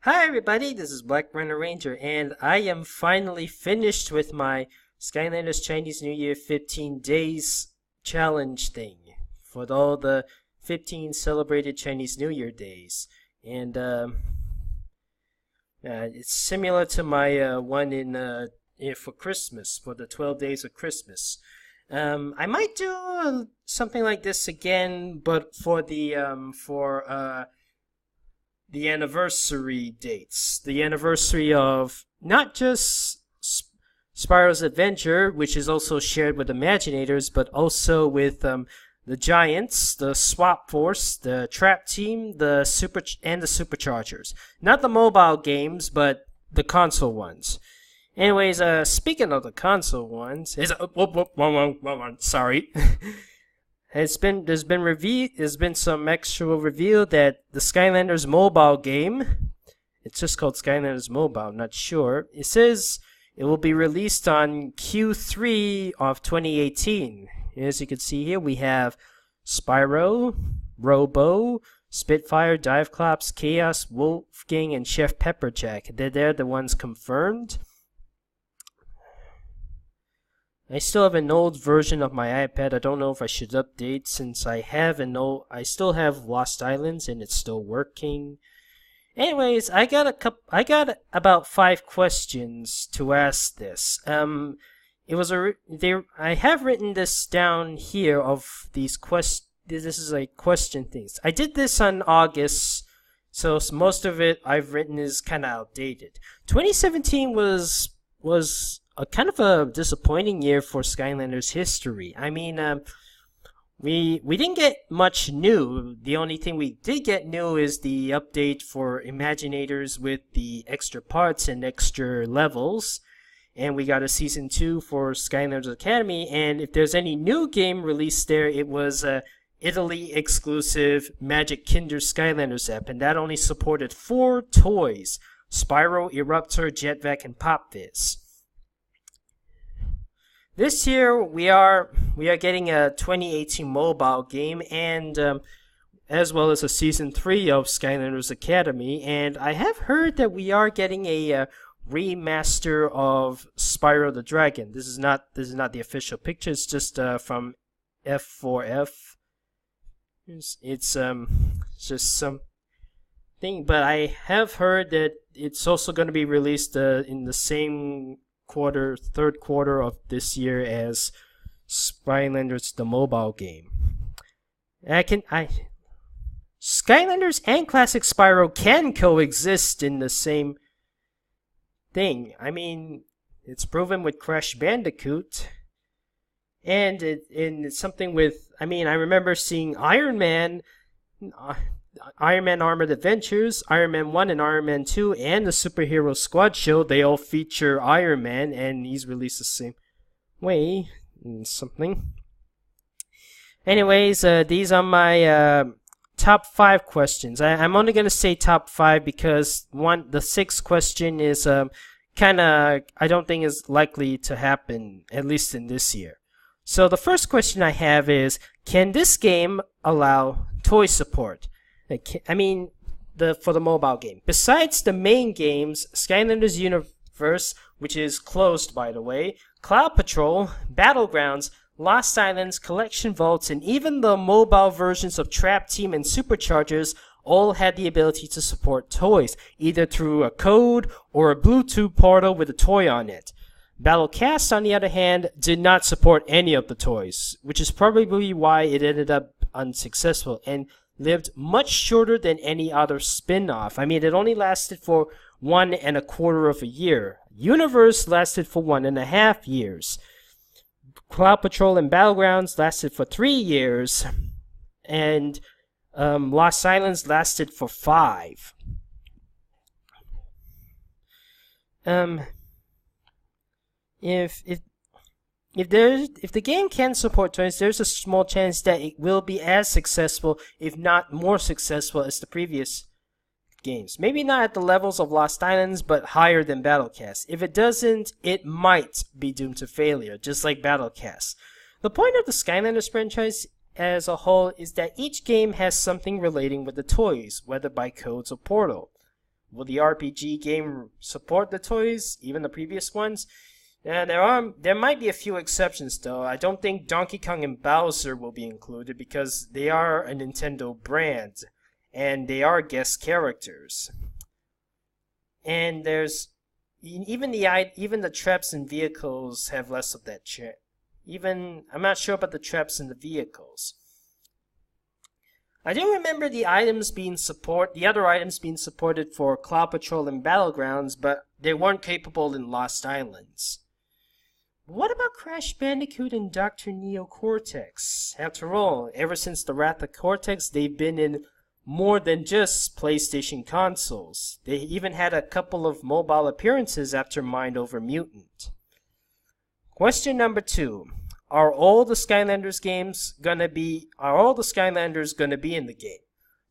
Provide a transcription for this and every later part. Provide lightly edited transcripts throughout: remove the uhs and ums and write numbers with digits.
Hi everybody, this is Black Runner Ranger, and I am finally finished with my Skylanders Chinese New Year 15 days challenge thing for all the 15 celebrated Chinese New Year days. And it's similar to my one for Christmas, for the 12 days of Christmas. I might do something like this again, but for the anniversary dates. The anniversary of not just Spyro's Adventure, which is also shared with Imaginators, but also with the Giants, the Swap Force, the Trap Team, the Superchargers. Not the mobile games, but the console ones. Anyways, speaking of the console ones, sorry. There's been some actual reveal that the Skylanders mobile game, it's just called Skylanders Mobile, I'm not sure. It says it will be released on Q3 of 2018. As you can see here, we have Spyro, Robo, Spitfire, Diveclops, Chaos, Wolfgang, and Chef Pepperjack. They're the ones confirmed. I still have an old version of my iPad. I don't know if I should update since I still have Lost Islands and it's still working. Anyways, I got about 5 questions to ask this. I have written this down here of these questions. This is like question things. I did this on August, so most of it I've written is kind of outdated. 2017 was a kind of a disappointing year for Skylanders history. I mean, we didn't get much new. The only thing we did get new is the update for Imaginators with the extra parts and extra levels. And we got a Season 2 for Skylanders Academy. And if there's any new game released there, it was a Italy exclusive Magic Kinder Skylanders app. And that only supported 4 toys: Spyro, Eruptor, Jetvac, and Pop Fizz. This year we are getting a 2018 mobile game and as well as a season 3 of Skylanders Academy, and I have heard that we are getting a remaster of Spyro the Dragon. This is not the official picture. It's just from F4F. It's just some thing, but I have heard that it's also going to be released in the same third quarter of this year as Skylanders the mobile game. Skylanders and Classic Spyro can coexist in the same thing. I mean, it's proven with Crash Bandicoot, and it's something with. I mean, I remember seeing Iron Man Armored Adventures, Iron Man 1 and Iron Man 2, and the Superhero Squad show. They all feature Iron Man, and he's released the same way. Something. Anyways, these are my top 5 questions. I'm only going to say top 5 because the 6th question is kind of, I don't think is likely to happen, at least in this year. So the first question I have is, can this game allow toy support? I mean, for the mobile game. Besides the main games, Skylanders Universe, which is closed by the way, Cloud Patrol, Battlegrounds, Lost Islands, Collection Vaults, and even the mobile versions of Trap Team and Superchargers all had the ability to support toys, either through a code or a Bluetooth portal with a toy on it. Battlecast, on the other hand, did not support any of the toys, which is probably why it ended up unsuccessful and lived much shorter than any other spin-off. I mean, it only lasted for 1.25 of a year. Universe lasted for 1.5 years. Cloud Patrol and Battlegrounds lasted for 3 years. And Lost Islands lasted for 5. If the game can support toys, there's a small chance that it will be as successful, if not more successful, as the previous games. Maybe not at the levels of Lost Islands, but higher than Battlecast. If it doesn't, it might be doomed to failure, just like Battlecast. The point of the Skylanders franchise as a whole is that each game has something relating with the toys, whether by codes or portal. will the RPG game support the toys, even the previous ones? There might be a few exceptions though. I don't think Donkey Kong and Bowser will be included because they are a Nintendo brand and they are guest characters. And there's even the traps and vehicles have less of that I'm not sure about the traps and the vehicles. I do remember the other items being supported for Cloud Patrol and Battlegrounds, but they weren't capable in Lost Islands. What about Crash Bandicoot and Dr. Neo Cortex? After all, ever since the Wrath of Cortex, they've been in more than just PlayStation consoles. They even had a couple of mobile appearances after Mind Over Mutant. Question number 2. Are all the Skylanders gonna be in the game?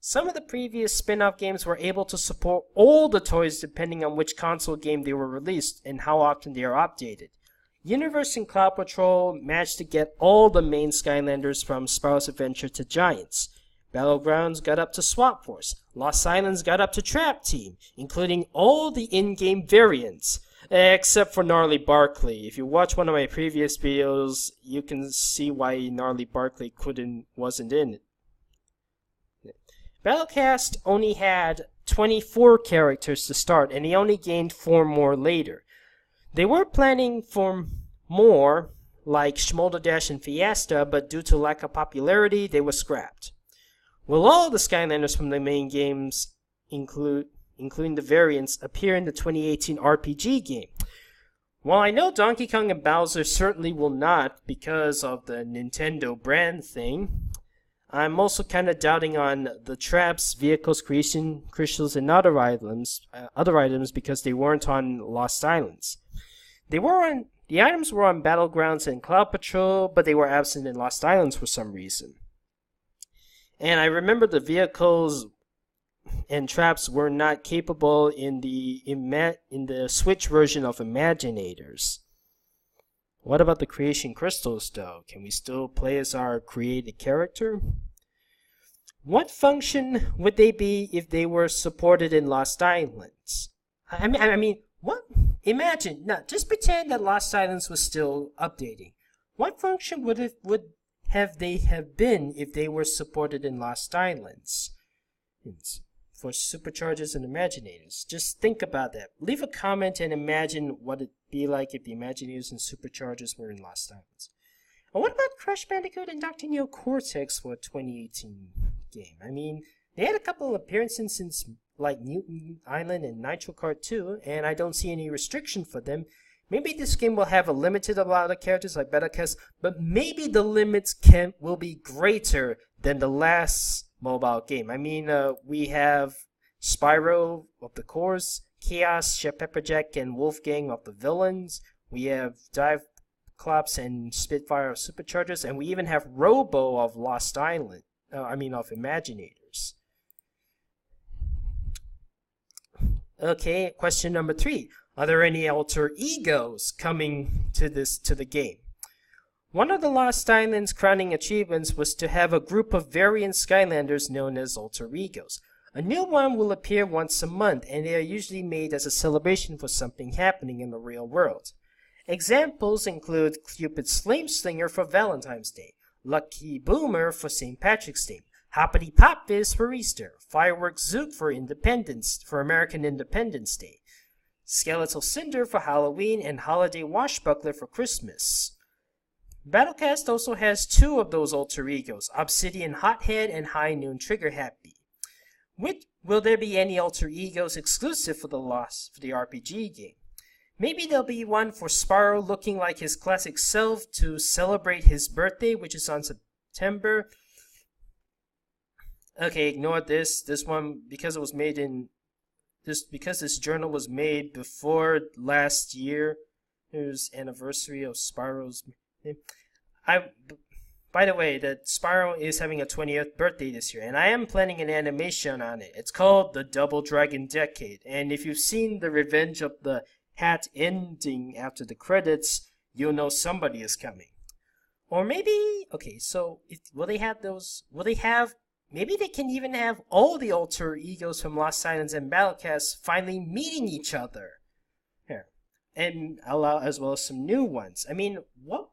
Some of the previous spin-off games were able to support all the toys depending on which console game they were released and how often they are updated. Universe and Cloud Patrol managed to get all the main Skylanders from Spyro's Adventure to Giants. Battlegrounds got up to Swap Force. Lost Islands got up to Trap Team, including all the in-game variants, except for Gnarly Barkley. If you watch one of my previous videos, you can see why Gnarly Barkley wasn't in it. Battlecast only had 24 characters to start, and he only gained 4 more later. They were planning for more, like Schmolderdash and Fiesta, but due to lack of popularity, they were scrapped. Will all the Skylanders from the main games, including the variants, appear in the 2018 RPG game? While I know Donkey Kong and Bowser certainly will not because of the Nintendo brand thing, I'm also kind of doubting on the traps, vehicles, creation crystals, and other items because they weren't on Lost Islands. The items were on Battlegrounds and Cloud Patrol, but they were absent in Lost Islands for some reason. And I remember the vehicles and traps were not capable in the Switch version of Imaginators. What about the creation crystals though? Can we still play as our created character? What function would they be if they were supported in Lost Islands? I mean, what? Imagine, just pretend that Lost Islands was still updating. What function would they have been if they were supported in Lost Islands? For Superchargers and Imaginators. Just think about that. Leave a comment and imagine what it'd be like if the Imaginators and Superchargers were in Lost Islands. And what about Crash Bandicoot and Dr. Neo Cortex for a 2018 game? I mean, they had a couple of appearances since like Mutant Island and Nitro Kart 2, and I don't see any restriction for them. Maybe this game will have a limited amount of characters like Battlecast, but maybe the limits will be greater than the last mobile game. I mean, we have Spyro of the Cores, Chaos, Chef Pepperjack, and Wolfgang of the Villains. We have Dive Clops and Spitfire of Superchargers, and we even have Robo of Lost Island. Of Imaginators. Okay, question number 3. Are there any alter egos coming to the game? One of the Lost Islands' crowning achievements was to have a group of variant Skylanders known as alter egos. A new one will appear once a month, and they are usually made as a celebration for something happening in the real world. Examples include Cupid's Flame Slinger for Valentine's Day, Lucky Boomer for St. Patrick's Day, Hoppity Pop Fizz for Easter, Fireworks Zook for American Independence Day, Skeletal Cinder for Halloween, and Holiday Washbuckler for Christmas. Battlecast also has 2 of those alter egos, Obsidian Hothead and High Noon Trigger Happy. Will there be any alter egos exclusive for the RPG game? Maybe there'll be one for Spyro looking like his classic self to celebrate his birthday, which is on September. Okay, ignore this. This one, because this journal was made before last year. It was anniversary of Spyro's. By the way, that Spyro is having a 20th birthday this year, and I am planning an animation on it. It's called The Double Dragon Decade, and if you've seen the Revenge of the Hat ending after the credits, you'll know somebody is coming. Or maybe, okay, so will they have maybe they can even have all the alter egos from Lost Islands and Battlecast finally meeting each other. Here. And allow as well as some new ones. I mean, what?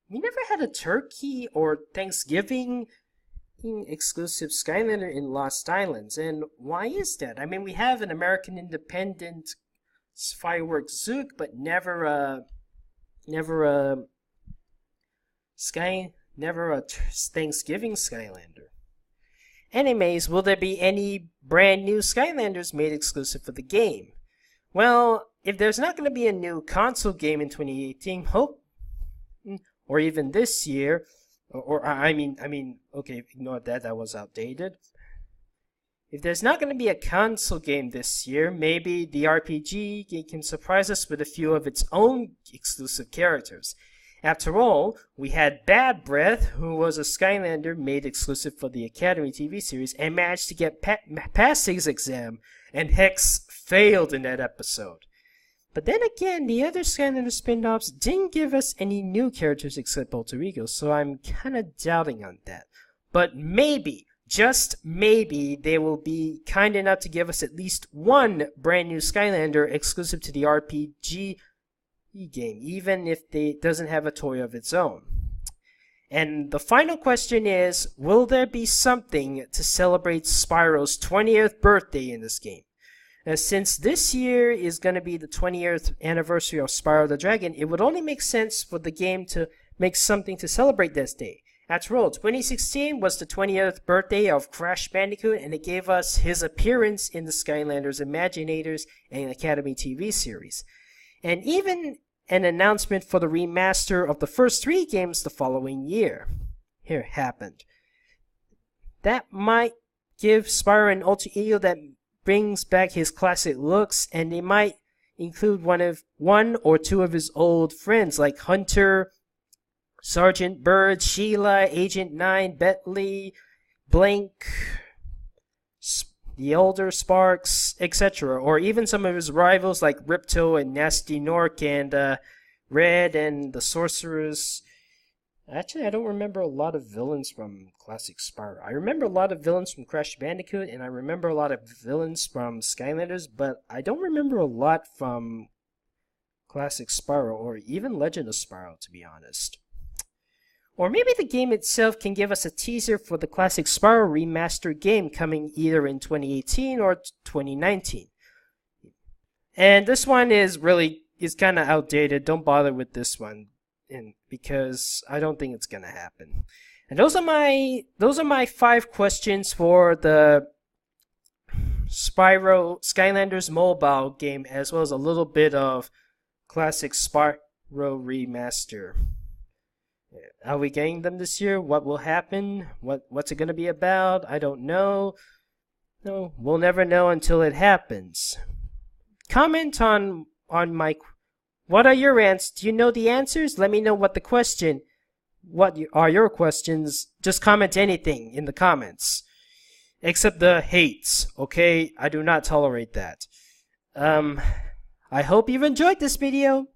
We never had a Turkey or Thanksgiving exclusive Skylander in Lost Islands, and why is that? I mean, we have an American independent fireworks Zook, but never a Thanksgiving Skylander. Anyways, will there be any brand new Skylanders made exclusive for the game? Well, if there's not going to be a new console game in 2018, or even this year, okay, ignore that, that was outdated. If there's not going to be a console game this year, maybe the RPG game can surprise us with a few of its own exclusive characters. After all, we had Bad Breath, who was a Skylander made exclusive for the Academy TV series and managed to get past his exam, and Hex failed in that episode. But then again, the other Skylander spin-offs didn't give us any new characters except alter egos, so I'm kind of doubting on that. But maybe, just maybe, they will be kind enough to give us at least one brand new Skylander exclusive to the RPG game, even if it doesn't have a toy of its own. And the final question is, will there be something to celebrate Spyro's 20th birthday in this game? Since this year is going to be the 20th anniversary of Spyro the Dragon, it would only make sense for the game to make something to celebrate this day. After all, 2016 was the 20th birthday of Crash Bandicoot, and it gave us his appearance in the Skylanders Imaginators and Academy TV series. And even an announcement for the remaster of the first 3 games the following year. Here happened. That might give Spyro an alter ego that brings back his classic looks, and they might include one or two of his old friends like Hunter, Sergeant Bird, Sheila, Agent 9, Bentley, Blank, the Elder Sparks, etc. Or even some of his rivals like Ripto and Nasty Nork and Red and the Sorceress. Actually, I don't remember a lot of villains from Classic Spyro. I remember a lot of villains from Crash Bandicoot, and I remember a lot of villains from Skylanders, but I don't remember a lot from Classic Spyro, or even Legend of Spyro, to be honest. Or maybe the game itself can give us a teaser for the Classic Spyro Remaster game coming either in 2018 or 2019. And this one is kind of outdated. Don't bother with this one, because I don't think it's gonna happen. And those are my 5 questions for the Skylanders mobile game, as well as a little bit of Classic Spyro Remaster. Are we getting them this year? What will happen? What's it gonna be about? I don't know. No, we'll never know until it happens. Comment on my. What are your answers? Do you know the answers? Let me know what are your questions. Just comment anything in the comments. Except the hates, okay? I do not tolerate that. I hope you've enjoyed this video.